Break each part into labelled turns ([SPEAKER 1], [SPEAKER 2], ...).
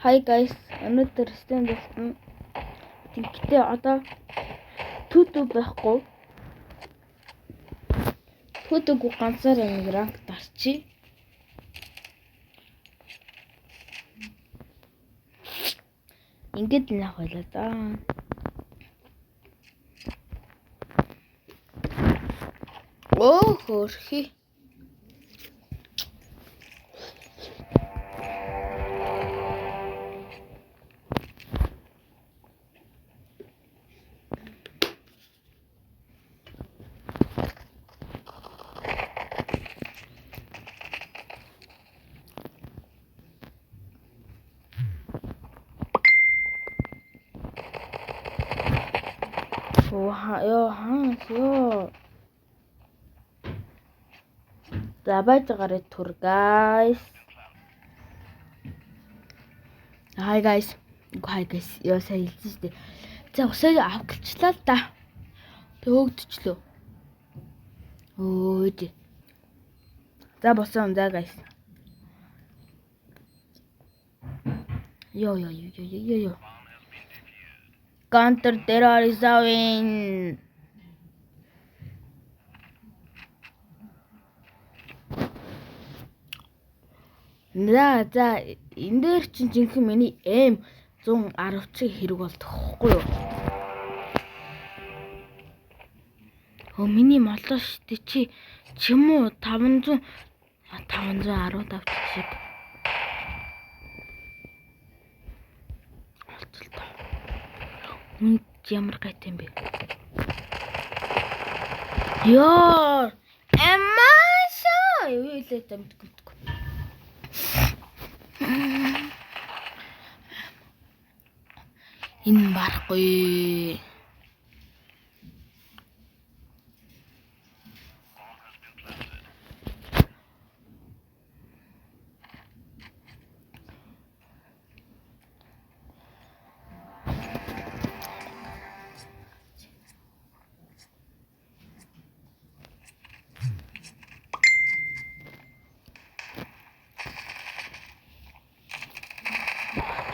[SPEAKER 1] Hi guys, өнөөдөр stand болсон. Тэгтээ одоо туту байхгүй. Тутуг ганцаар ранг дарчи. Ингээд л авах байлаа да. Оо хөрхи. Ёо. Забайжгаар тур guys. Hi guys. Яа сайн хэлсэн шүү дээ. За усаа авгалчлаа л да. Төөгдчлөө. Өөд. За босон за guys. Ёо. Counter terrorism. За энэ дээр чинь жинхэнэ миний aim 110 ч хэрэг болдохгүй юу? Оо миний молоо штэ чи юм уу 515 шиг. Үн ямар гайтай юм бэ? Ёо! Эмаша! Юу илээ тамдгүй. Энэ барахгүй.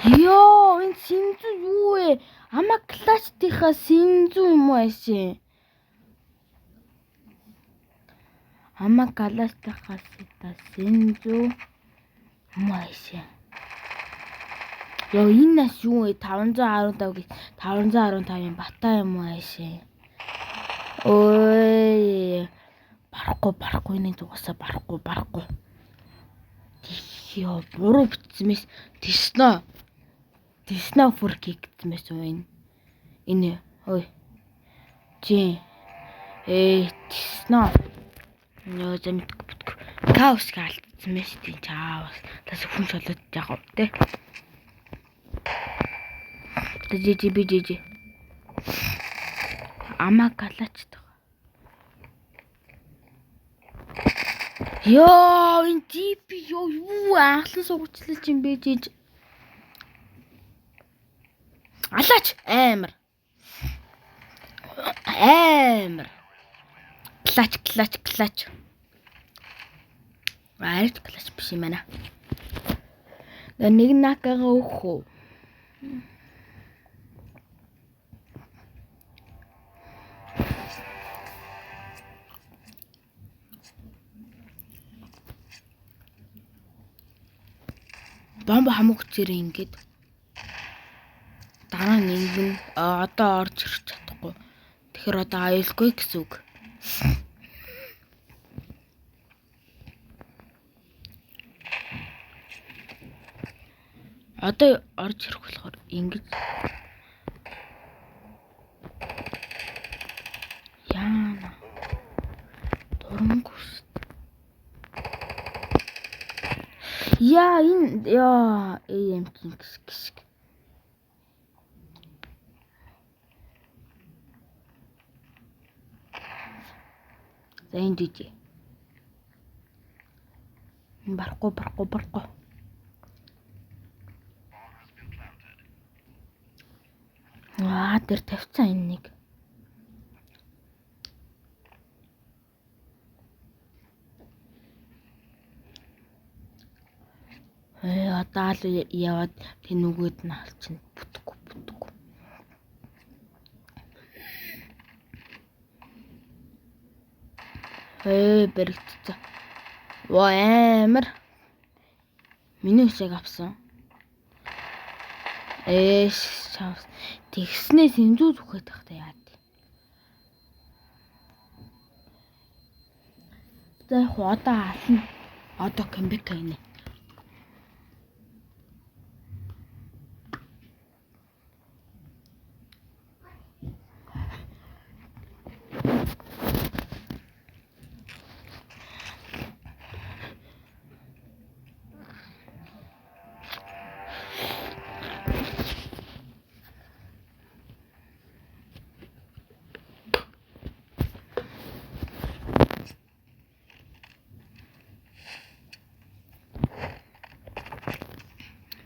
[SPEAKER 1] Ёо, энэ синзу юу вэ? Ама клаштиха синзу юм уу аши? Ама клаштиха синзу юм уу аши? Ёо, энэ нас юу вэ? 515 гэж 515-ын бата юм уу аши? Ой. Барахгүй энэ дуусаа барахгүй. Ёо, буруу битсмэс Тэснэ фуркийг гэмээс уу энэ. Ой. Тэснэ. Ёо замитг. Каус гаалтсмэс тий чаавас. Тас хүн шолоод яах вэ? Жижи. Ама калач. Ёо, энэ тип юу анхлан сургуучлал юм бэ жиж. Алаач амар. Клач. Айт клач биш юм байна. Нэг накага өөхөө. Бомба хамууг зэрэг ингээд дараа нэг нь одоо орж ирэх чадахгүй. Тэгэхээр одоо аюулгүй гэсэн үг. Одоо орж ирэх болохоор ингэж яана. Дурмгүй. Яа AMK гиск. За энэ дижи. Барахгүй. Тэр тавьцсан энэ нэг. даал яваад тэнүүгүүд нь алчин бүтггүй. Бэрэгцээ. Воо амар. Миний хүсэг авсан. Шавс. Тэгснээс энэ зүгхээд тахта яа. За одоо ална. Одоо комбек хийнэ.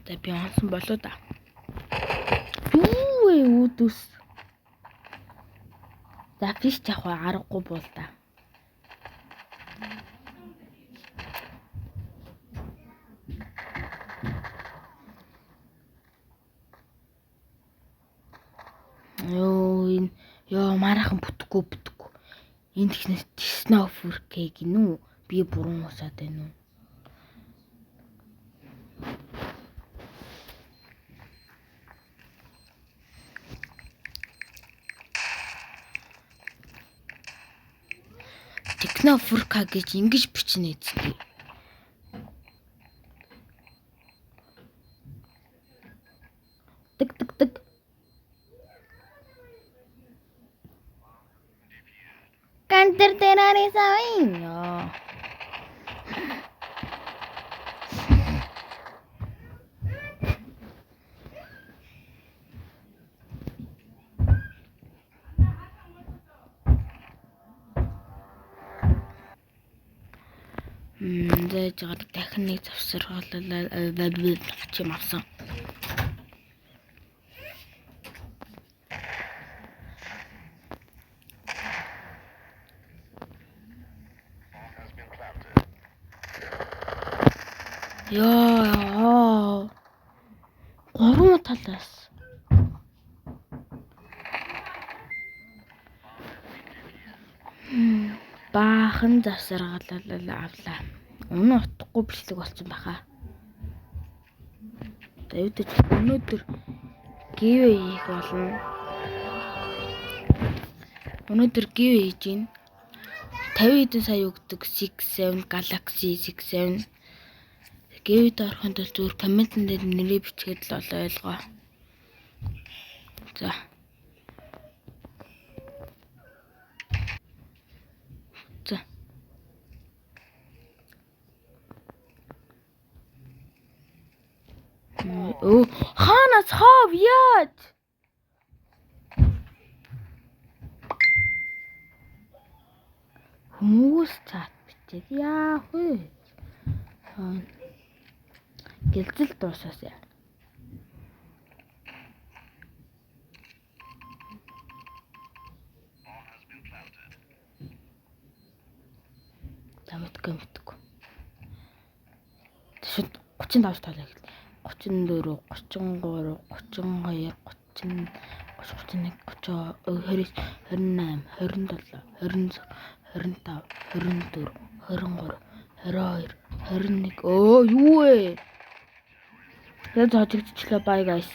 [SPEAKER 1] За би онсон болоо да. Юу вэ үүдүс? За фиш авах аргагүй буул да. Ёо мараахан бүтэхгүй. Энд ихнээс Snow Cake гинүү. Би буруу усаад байна уу? Технофурка гэж ингэж бичнэ эцэг. Тэг. Кантер терарисавин. Зэж байгаа дахин нэг завсаргалаа чим авсан. Ёо. Гурван талаас. Баахан завсаргалаа авлаа. Утгагүй бичлэг болсон баха. Дэвдэж өнөөдөр гив хийх болно. Өнөөдөр гив хийж гин 50 хэдэн сая өгдөг 6-7 Galaxy 6-7 гивд орохын тулд зүгээр комментэн дээр нэрээ бичгээд л ойлгоо. За. Ханаас хав яад? Хүмүүс цаат бичээд яах вэ? Гэлзэл дуусаасаа. Тамтгам. Тэшд 35 талаа гэл. 34, 33, 32, 30, 31, 32, 28, 27, 26, 25, 24, 23, 22, 21. Юу вэ? Яг зожигдчихлаа bye guys.